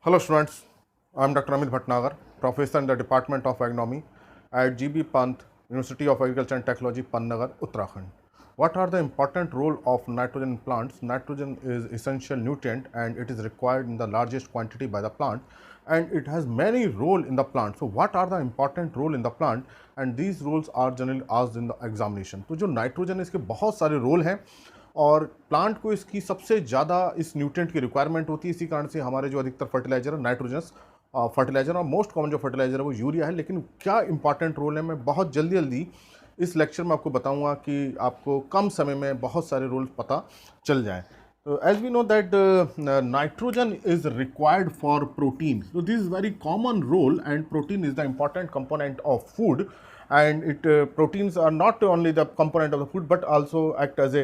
Hello students, I am Dr. Amit Bhatnagar, Professor in the Department of Agronomy at GB Pant, University of Agriculture and Technology, Pantnagar, Uttarakhand. What are the important role of nitrogen in plants? Nitrogen is essential nutrient and it is required in the largest quantity by the plant, and it has many role in the plant. So what are the important role in the plant, and these roles are generally asked in the examination. तो जो nitrogen है इसके बहुत सारे role हैं और plant को इसकी सबसे ज़्यादा इस न्यूट्रिएंट की रिक्वायरमेंट होती है। इसी कारण से हमारे जो अधिकतर फर्टिलाइजर है नाइट्रोजनस फर्टिलाइजर, और मोस्ट कॉमन जो फर्टिलाइजर है वो यूरिया है। लेकिन क्या इंपॉर्टेंट रोल है, मैं बहुत जल्दी जल्दी इस लेक्चर में आपको बताऊंगा कि आपको कम समय में बहुत सारे रोल्स पता चल जाएं। तो as we know that nitrogen is required for protein, so this is very common role, and protein is the important component of food, and proteins are not only the component of the food but also act as a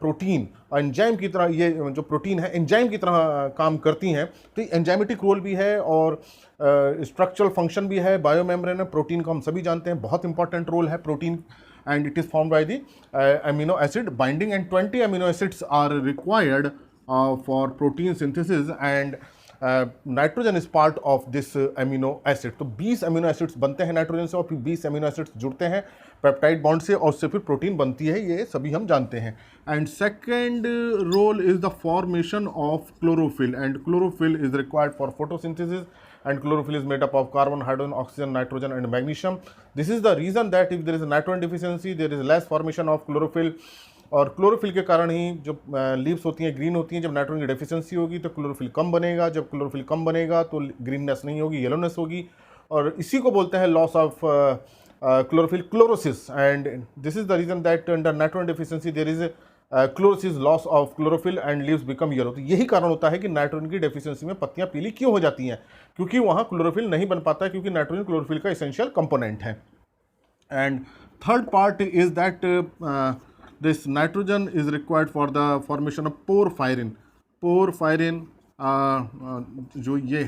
protein enzyme की तरह। ये जो protein है enzyme की तरह काम करती हैं, तो एंजाइमेटिक रोल भी है और स्ट्रक्चरल फंक्शन भी है। बायोमेम्ब्रेन है प्रोटीन को हम सभी जानते हैं, बहुत इंपॉर्टेंट रोल है protein, and it is formed by the amino acid binding, and 20 amino acids are required for protein synthesis, and nitrogen is part of this amino acid. तो 20 अमीनो एसिड्स बनते हैं नाइट्रोजन से और फिर 20 amino acids जुड़ते हैं peptide bond से और उससे फिर प्रोटीन बनती है, ये सभी हम जानते हैं। And second role is the formation of chlorophyll, and chlorophyll is required for photosynthesis, and chlorophyll is made up of carbon, hydrogen, oxygen, nitrogen and magnesium. This is the reason that if there is a nitrogen deficiency there is less formation of chlorophyll, और chlorophyll के कारण ही जो leaves होती हैं green होती हैं। जब nitrogen की डेफिशिएंसी होगी तो क्लोरोफिल कम बनेगा, जब क्लोरोफिल कम बनेगा तो ग्रीननेस नहीं होगी, येलोनेस होगी, और इसी को बोलते हैं loss of chlorophyll, chlorosis. And this is the reason that under nitrogen deficiency there is chlorosis, loss of chlorophyll and leaves become yellow. तो यही कारण होता है कि नाइट्रोजन की डेफिशिएंसी में पत्तियां पीली क्यों हो जाती हैं, क्योंकि वहाँ क्लोरोफिल नहीं बन पाता है, क्योंकि नाइट्रोजन क्लोरोफिल का एसेंशियल कंपोनेंट है। And third part is that this nitrogen is required for the formation of porphyrin. porphyrin जो ये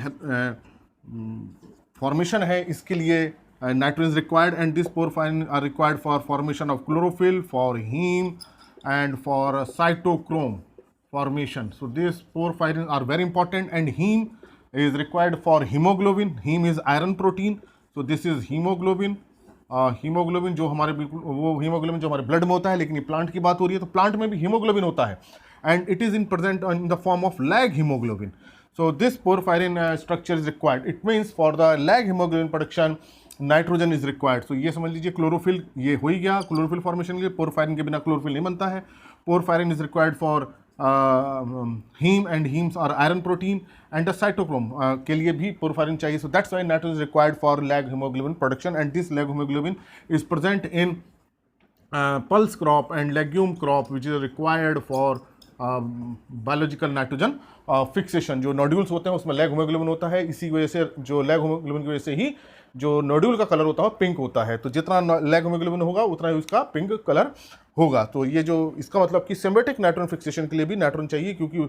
फॉर्मेशन है इसके लिए nitrogen required, and this porphyrin are required for formation of chlorophyll, for heme and for cytochrome formation. So these porphyrin are very important, and heme is required for hemoglobin. heme is iron protein, so this is hemoglobin. Haemoglobin जो हमारे बिल्कुल वो haemoglobin जो हमारे blood में होता है, लेकिन ये प्लांट की बात हो रही है तो प्लांट में भी हीमोग्लोबिन होता है, and it is in present in the form of leg haemoglobin. So this porphyrin structure is required. It means for the leg haemoglobin production nitrogen is required. So ये समझ लीजिए क्लोरोफिल ये हो ही गया, क्लोरोफिल फॉर्मेशन के लिए porphyrin के बिना क्लोरोफिल नहीं बनता है। Porphyrin is required for heme, and hemes are iron protein, and the cytochrome के लिए भी porphyrin चाहिए। So that's why nitrogen is required for lag hemoglobin production, and this lag hemoglobin is present in pulse crop and legume crop, which is required for biological nitrogen fixation. जो nodules होते हैं उसमें lag haemoglobin होता है, इसी वजह से जो लैग हीमोग्लोबिन की वजह से ही जो नोड्यूल का कलर होता है पिंक होता है। तो जितना लैग हीमोग्लोबिन होगा उतना ही उसका पिंक कलर होगा। तो ये जो इसका मतलब कि सिम्बायोटिक नाइट्रोजन फिक्सेशन के लिए भी नाइट्रोजन चाहिए, क्योंकि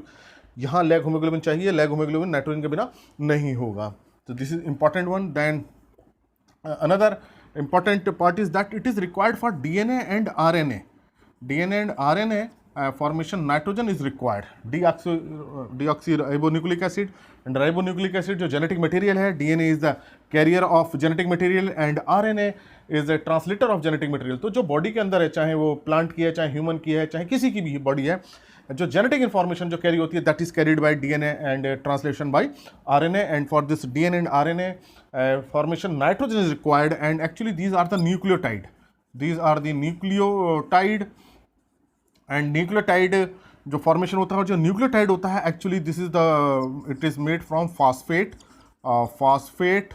यहाँ लैग हीमोग्लोबिन चाहिए, लैग हीमोग्लोबिन नाइट्रोजन के बिना नहीं होगा। तो this is important one. Then another important part is that it is required for DNA and RNA. DNA and RNA formation nitrogen is required. Deoxyribonucleic acid, and ribonucleic acid जो genetic material है, DNA is the carrier of genetic material and RNA is a translator of genetic material. तो जो body के अंदर है, चाहे वो plant की है, चाहे ह्यूमन की है, चाहे किसी की भी बॉडी है, जो जेनेटिक इन्फॉर्मेशन जो कैरी होती है that is carried bye DNA and translation by RNA, and for this DNA and RNA formation nitrogen is required, and actually these are the nucleotide. These are the nucleotide, and nucleotide जो formation होता है और जो nucleotide होता है actually this is the it is made from phosphate, phosphate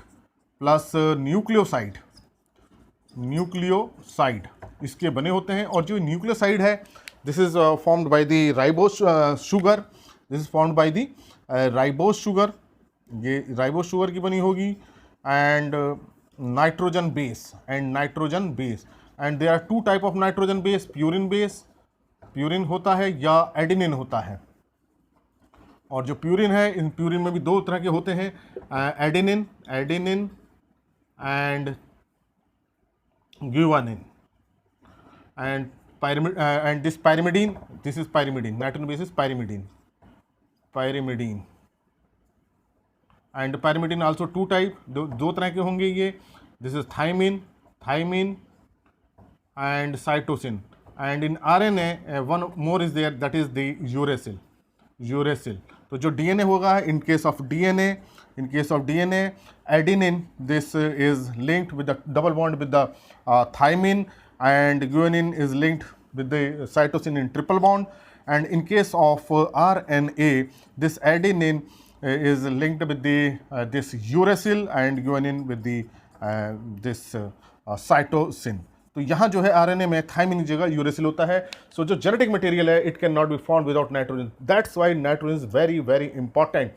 plus nucleoside, nucleoside इसके बने होते हैं। और जो न्यूक्लियोसाइड है this is formed by the ribose sugar, this is formed by the ribose sugar, ये राइबोस शुगर की बनी होगी, and nitrogen base and nitrogen base, and there are two type of nitrogen base, purine base, purine होता है या adenine होता है। और जो प्यूरिन है, इन प्यूरिन में भी दो तरह के होते हैं, adenine, adenine and guanine, and and this pyrimidine, this is pyrimidine, nitrogen base is pyrimidine, pyrimidine, and pyrimidine also two type, दो तरह के होंगे ये, this is thymine and cytosine, and in RNA one more is there, that is the uracil. तो जो DNA होगा, in case of DNA adenine, this is linked with the double bond with the thymine, and guanine is linked with the cytosine in triple bond, and in case of RNA this adenine is linked with the this uracil and guanine with the this cytosine. तो यहाँ जो है RNA में thymine की जगह uracil होता है. सो जो जेनेटिक मटेरियल है it can not be found without nitrogen. That's why nitrogen is very very important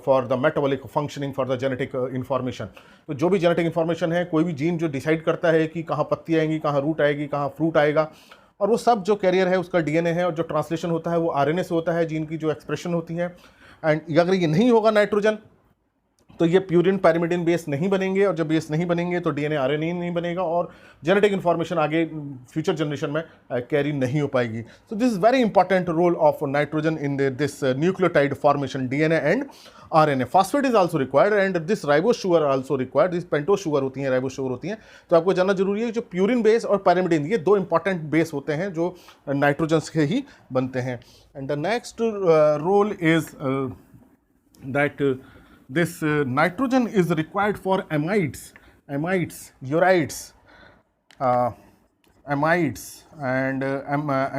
for the metabolic functioning for the genetic information. तो जो भी जेनेटिक इंफॉर्मेशन है, कोई भी जीन जो डिसाइड करता है कि कहाँ पत्ती आएंगी, कहाँ रूट आएगी, कहाँ फ्रूट आएगा, और वो सब जो कैरियर है उसका डीएनए है, और जो ट्रांसलेशन होता है वो आरएनए से होता है, जीन की जो एक्सप्रेशन होती है. एंड अगर ये नहीं होगा नाइट्रोजन, तो ये प्यूरिन पैरिमिडीन बेस नहीं बनेंगे, और जब बेस नहीं बनेंगे तो डीएनए आरएनए नहीं बनेगा, और जेनेटिक इन्फॉर्मेशन आगे फ्यूचर जनरेशन में कैरी नहीं हो पाएगी. So this is very important role of nitrogen in this nucleotide formation DNA and RNA. Phosphate is also required and this ribose sugar also required. This pentose sugar होती हैं, ribose sugar होती हैं. तो आपको जानना जरूरी है जो प्यूरिन बेस और पैरिमिडीन, ये दो इंपॉर्टेंट बेस होते हैं जो नाइट्रोजन के ही बनते हैं. And the next role is that this nitrogen is required for amides, urides, amides and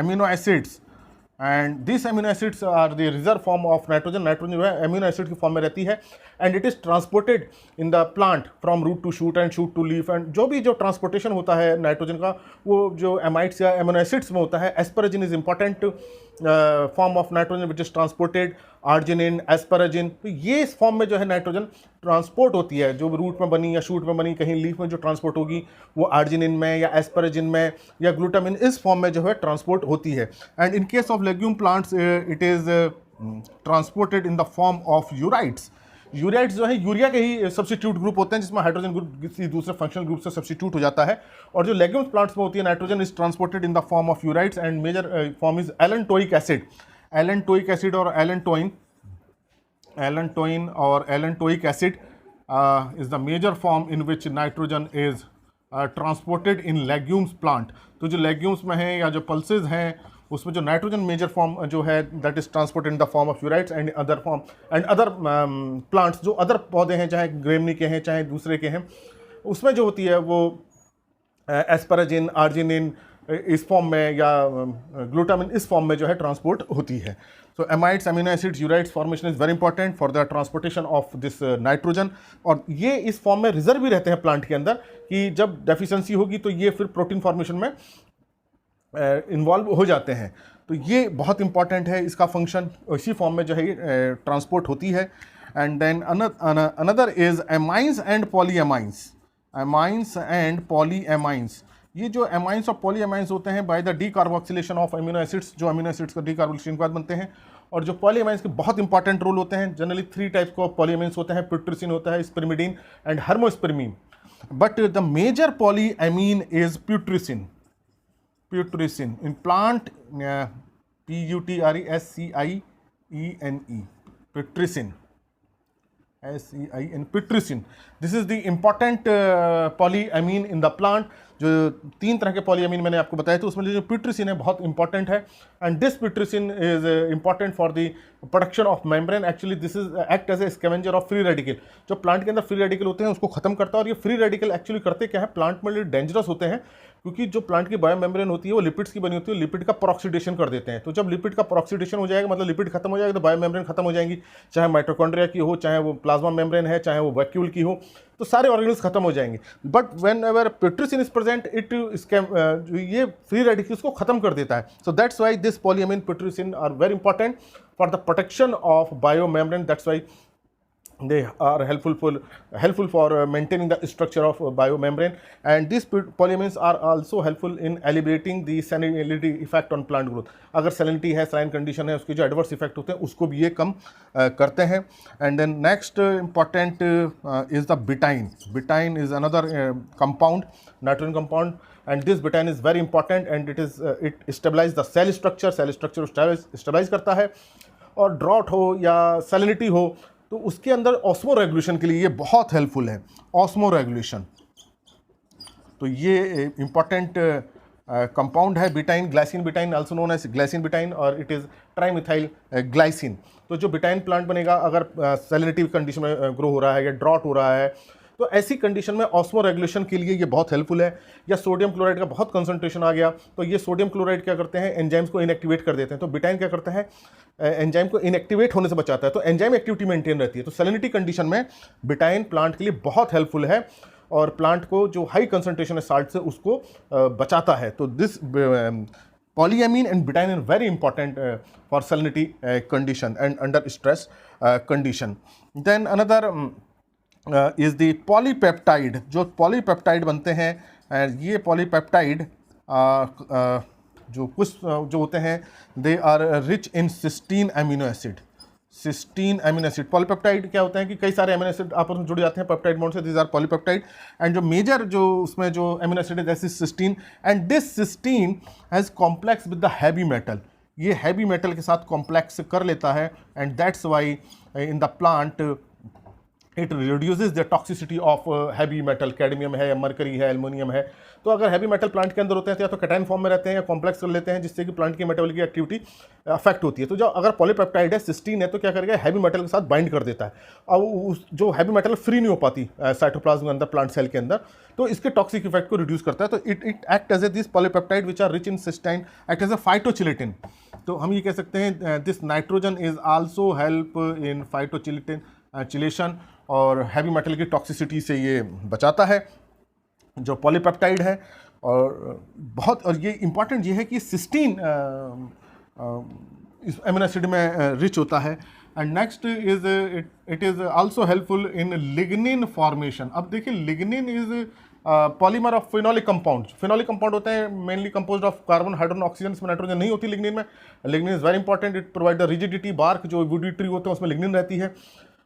amino acids, and these amino acids are the reserve form of nitrogen. nitrogen जो है amino acid की form में रहती है, and it is transported in the plant from root to shoot and shoot to leaf. and जो भी जो transportation होता है नाइट्रोजन का, वो जो एमाइड्स या एमिनो एसिड्स में होता है. एस्पराजिन is important form of nitrogen which is transported, arginine, एस्पराजिन. तो ये इस फॉर्म में जो है नाइट्रोजन ट्रांसपोर्ट होती है, जो रूट में बनी या शूट में बनी, कहीं लीफ में जो ट्रांसपोर्ट होगी वो आर्जिनिन में या एस्पराजिन में या ग्लूटामिन, इस फॉर्म में जो है ट्रांसपोर्ट होती है. And in case of legume plants it is transported in the form of यूराइड्स. यूराइड्स जो है यूरिया के ही सब्स्टिट्यूट ग्रुप होते हैं, जिसमें हाइड्रोजन ग्रुप किसी दूसरे फंक्शनल ग्रुप से सब्स्टिट्यूट हो जाता है. और जो लेग्यूम्स प्लांट्स में होती है, nitrogen is transported in the form of ureides, and major form is allantoic acid. Allantoic acid और एलेंटोइन और allantoic acid is the major form in which nitrogen is transported in legumes plant. तो जो legumes में है या जो pulses हैं, उसमें जो नाइट्रोजन मेजर फॉर्म जो है that is transported in the form of ureides and other form and other plants, जो अदर पौधे हैं, चाहे ग्रेमनी के हैं चाहे दूसरे के हैं, उसमें जो होती है वो एस्पराजिन, आर्जिनिन इस फॉर्म में या ग्लूटामिन इस फॉर्म में जो है ट्रांसपोर्ट होती है. So amides, amino acids, ureides formation is very important for the transportation of this nitrogen. और ये इस फॉर्म में रिजर्व भी रहते हैं प्लांट के अंदर, कि जब डेफिशिएंसी होगी तो ये फिर प्रोटीन फॉर्मेशन में इन्वॉल्व हो जाते हैं. तो ये बहुत इंपॉर्टेंट है, इसका फंक्शन इसी फॉर्म में जो है ट्रांसपोर्ट होती है. And then another is amines and polyamines. Amines and polyamines, ये जो एमाइंस और पॉलीएमाइंस होते हैं by the decarboxylation of amino acids, जो अमीनो एसिड्स का डीकार्बोक्सिलेशन के बाद बनते हैं. और जो पॉलीएमाइंस के बहुत इंपॉर्टेंट रोल होते हैं, जनरली 3 टाइप्स को पॉलीएमाइंस होते हैं, प्यूट्रिसिन होता है, spermidine and thermospermine. But the major polyamine is putrescine. in plant PUTRESCIENE, putrescine, putrescine. This is the important polyamine in the plant. जो 3 तरह के पॉलीएमीन मैंने आपको बताया थे, उसमें जो प्यूट्रिसिन है बहुत इंपॉर्टेंट है. And this putrescine is important for the production of membrane. Actually this is act as a scavenger of free radical. जो प्लांट के अंदर फ्री रेडिकल होते हैं उसको खत्म करता है. और ये फ्री रेडिकल एक्चुअली करते क्या है, प्लांट में डेंजरस होते हैं, क्योंकि जो प्लांट की बायो मेम्ब्रेन होती है वो लिपिड्स की बनी होती है, लिपिड का परऑक्सीडेशन कर देते हैं. तो जब लिपिड का परऑक्सीडेशन हो जाएगा, मतलब लिपिड खत्म हो जाएगा, तो बायो मेम्ब्रेन खत्म हो जाएंगी, चाहे माइटोकॉन्ड्रिया की हो, चाहे वो प्लाज्मा मेम्ब्रेन है, चाहे वो वैक्यूल की हो, तो सारे ऑर्गेनल्स खत्म हो जाएंगे. But whenever putrescine is present, it ये फ्री रेडिकल्स को खत्म कर देता है. So that's why this polyamine putrescine are very important for the protection of biomembrane. That's why they are helpful for maintaining the structure of biomembrane. And these polyamines are also helpful in alleviating the salinity effect on plant growth. अगर salinity है, saline condition है, उसके जो adverse effect होते हैं उसको भी ये कम करते हैं. And then next important is the betaine. Betaine is another compound, nitrogen compound, and this betaine is very important and it stabilize the cell structure. Cell structure stabilize करता है. और ड्रॉट हो या salinity हो तो उसके अंदर ऑस्मो रेगुलेशन के लिए ये बहुत हेल्पफुल है, ऑस्मो रेगुलेशन। तो ये इंपॉर्टेंट कंपाउंड है betaine, glycine betaine, also known as glycine betaine, और इट इज़ ट्राइमिथाइल ग्लाइसिन। तो जो बिटाइन प्लांट बनेगा अगर सैलिनिटी कंडीशन में ग्रो हो रहा है या ड्रॉट हो रहा है, तो ऐसी कंडीशन में ऑस्मो रेगुलेशन के लिए ये बहुत हेल्पफुल है। या सोडियम क्लोराइड का बहुत कंसंट्रेशन आ गया, तो ये सोडियम क्लोराइड क्या करते हैं, एंजाइम्स को इनएक्टिवेट कर देते हैं। तो बिटाइन क्या करता है, एंजाइम को इनएक्टिवेट होने से बचाता है, तो एंजाइम एक्टिविटी मेंटेन रहती है। तो सैलिनिटी कंडीशन में बिटाइन प्लांट के लिए बहुत हेल्पफुल है और प्लांट को जो हाई कंसंट्रेशन है साल्ट से उसको बचाता है। तो this polyamine and betaine are very important for salinity condition and under stress condition. Then another is the polypeptide. जो polypeptide बनते हैं, ये polypeptide जो कुछ जो होते हैं, they are rich in cysteine amino acid. Cysteine amino acid, polypeptide क्या होता है कि कई सारे अमीनो एसिड आपस में जुड़ जाते हैं पेप्टाइड बॉन्ड से, दिस आर पॉलीपेप्टाइड। एंड जो मेजर जो उसमें जो अमीनो एसिड है that is cysteine, and this cysteine has complex with the heavy metal. ये हैवी मेटल के साथ कॉम्प्लेक्स कर लेता है, and that's why in the plant it reduces the toxicity of heavy metal, cadmium है या mercury है, एल्युमिनियम है। तो अगर हैवी मेटल प्लांट के अंदर होते हैं तो या तो कैटायन फॉर्म में रहते हैं या कॉम्प्लेक्स कर लेते हैं, जिससे कि प्लांट की मेटाबॉलिक एक्टिविटी अफेक्ट होती है। तो जो अगर पॉलीपेप्टाइड है, सिस्टीन है, तो क्या करेगा, हैवी मेटल के साथ बाइंड कर देता है और उस जो हैवी मेटल फ्री नहीं हो पाती साइटोप्लाज्म के अंदर, प्लांट सेल के अंदर, तो इसके टॉक्सिक इफेक्ट को रिड्यूस करता है। तो it act as a this polypeptide which are rich in cysteine act as a phytochelatin. तो हम ये कह सकते हैं this nitrogen is also help in phytochelatin chelation, और हैवी मेटल की टॉक्सिसिटी से ये बचाता है जो पॉलीपेप्टाइड है। और बहुत, और ये इंपॉर्टेंट ये है कि सिस्टीन इस अमीनो एसिड में रिच होता है। And next is it is also helpful in lignin formation. अब देखिए, lignin is polymer of phenolic compound. Phenolic compound होते हैं mainly composed of carbon, hydrogen, oxygen, इसमें नाइट्रोजन नहीं होती लिग्निन में। Lignin is very important, it provide the rigidity. Bark जो woody tree होते हैं उसमें लिग्निन रहती है।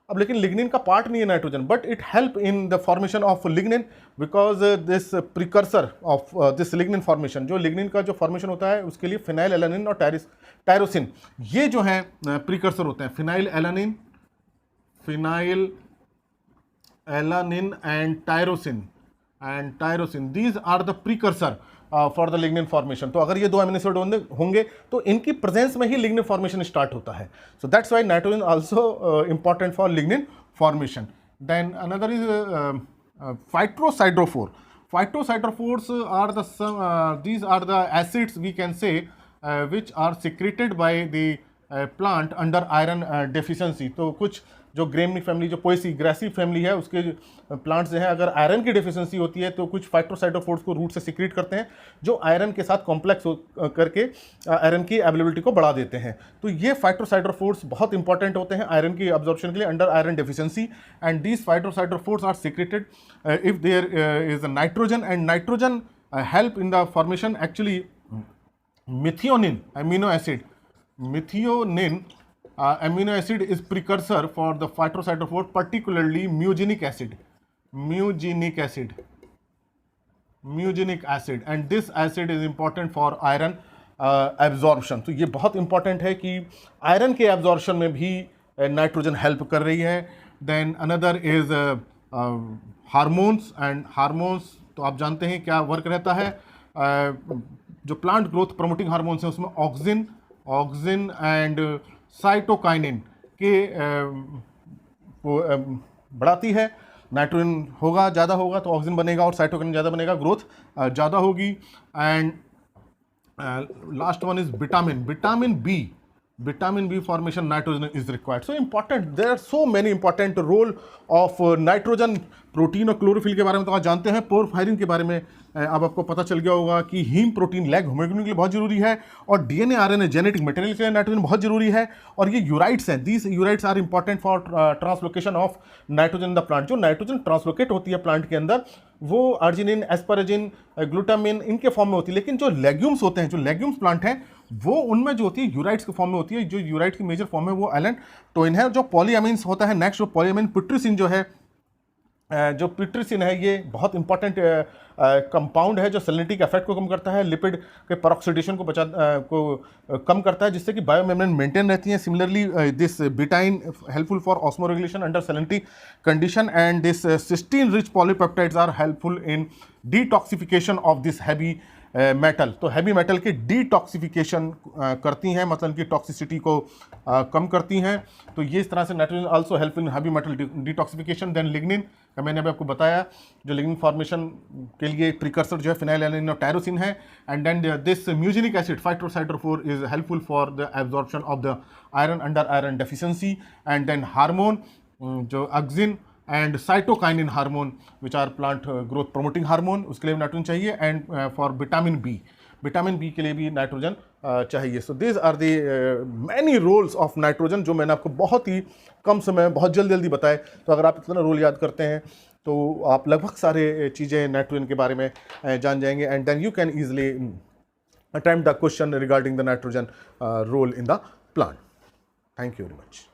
अब लेकिन लिग्निन का पार्ट नहीं है nitrogen, but it help in the formation of lignin because this precursor of this lignin formation, जो लिग्निन का जो फॉर्मेशन होता है उसके लिए फिनाइल एलानिन और टायरोसिन, ये जो है प्रिकर्सर होते हैं। Phenyl alanine and tyrosine, these are the precursor for the lignin formation. तो अगर ये दो अमीनो एसिड होंगे तो इनकी प्रेजेंस में ही लिग्निन फॉर्मेशन स्टार्ट होता है। So that's why nitrogen also important for lignin formation. Then another is phytocytophore. Phytocytophores are these are the acids we can say which are secreted by the plant under iron deficiency. तो कुछ जो ग्रेमनी family, जो Poaceae grassy family है, उसके plants हैं, अगर iron की deficiency होती है तो कुछ फाइटोसाइटोफोर्स को रूट से सीक्रेट करते हैं जो आयरन के साथ कॉम्प्लेक्स करके आयरन की अवेलेबिलिटी को बढ़ा देते हैं। तो ये फाइटोसाइटोफोर्स बहुत इंपॉर्टेंट होते हैं आयरन की अब्जॉर्प्शन के लिए under iron deficiency, and these phytosiderophores are secreted if there is a nitrogen, and nitrogen help in the formation actually methionine amino acid. Methionine amino acid is precursor for the phytocytophore, particularly mugenic acid. Mugenic acid, and this acid is important for iron absorption. तो ये बहुत important है कि iron के absorption में भी nitrogen help कर रही है। Then another is hormones, and hormones तो आप जानते हैं क्या वर्क रहता है। जो प्लांट ग्रोथ प्रमोटिंग हार्मोन्स हैं उसमें ऑक्सिन एंड साइटोकाइनिन के को बढ़ाती है। नाइट्रोजन होगा, ज़्यादा होगा तो ऑक्सिन बनेगा और साइटोकाइनिन ज़्यादा बनेगा, ग्रोथ ज़्यादा होगी। And last one is vitamin B formation nitrogen is required. So important, there are so many important role of nitrogen. Protein और क्लोरोफिल के बारे में तो आप जानते हैं। पोरफायरिन के बारे में अब आपको पता चल गया होगा कि हीम प्रोटीन लैग होमोग्लोबिन के लिए बहुत जरूरी है, और डीएनए आरएनए जेनेटिक मटेरियल के लिए नाइट्रोजन बहुत जरूरी है। और ये यूराइट्स हैं, these ureides are important for translocation of nitrogen in the plant. जो नाइट्रोजन ट्रांसलोकेट होती है प्लांट के अंदर वो अर्जिनिन, एस्पराजिन, ग्लूटामिन इनके फॉर्म में होती है। लेकिन जो लेग्यूम्स होते हैं, जो लेग्यूम्स प्लांट हैं, वो उनमें जो होती है यूराइट्स के फॉर्म में होती है। जो यूराइट की मेजर फॉर्म है वो एलेंटोइन है। जो पॉलीअमीन्स होता है नेक्स्ट, जो पॉलीअमीन पिट्रिसिन जो है जो पिट्रिसिन है ये बहुत इंपॉर्टेंट कंपाउंड है जो सैलिनिटी के इफेक्ट को कम करता है, लिपिड के परऑक्सीडेशन को कम करता है, जिससे कि बायोमेम्ब्रेन मेंटेन रहती है। Similarly this betaine helpful for osmoregulation under salinity condition, and this cysteine rich polypeptides are helpful in detoxification of this heavy metal. तो हैवी मेटल की डिटॉक्सिफिकेशन करती हैं, मतलब की टॉक्सिसिटी को कम करती हैं। तो ये इस तरह से nitrogen also help in heavy metal detoxification. Then lignin का मैंने अभी आपको बताया, जो लिग्निन फॉर्मेशन के लिए प्रिकर्सर जो है फिनाइलएलानाइन और टायरोसिन है। And then this mugineic acid phytosiderophore is helpful for the absorption of the iron under iron deficiency. And then hormone जो auxin and cytokinin hormone which are plant growth promoting hormone, उसके लिए भी nitrogen चाहिए। And for vitamin B के लिए भी nitrogen चाहिए। So this are the many roles of nitrogen, जो मैंने आपको बहुत ही कम समय बहुत जल्दी बताए। तो अगर आप इतना रोल याद करते हैं तो आप लगभग सारे चीज़ें नाइट्रोजन के बारे में जान जाएंगे। And then you can easily attempt the question regarding the nitrogen role in the plant. Thank you very much.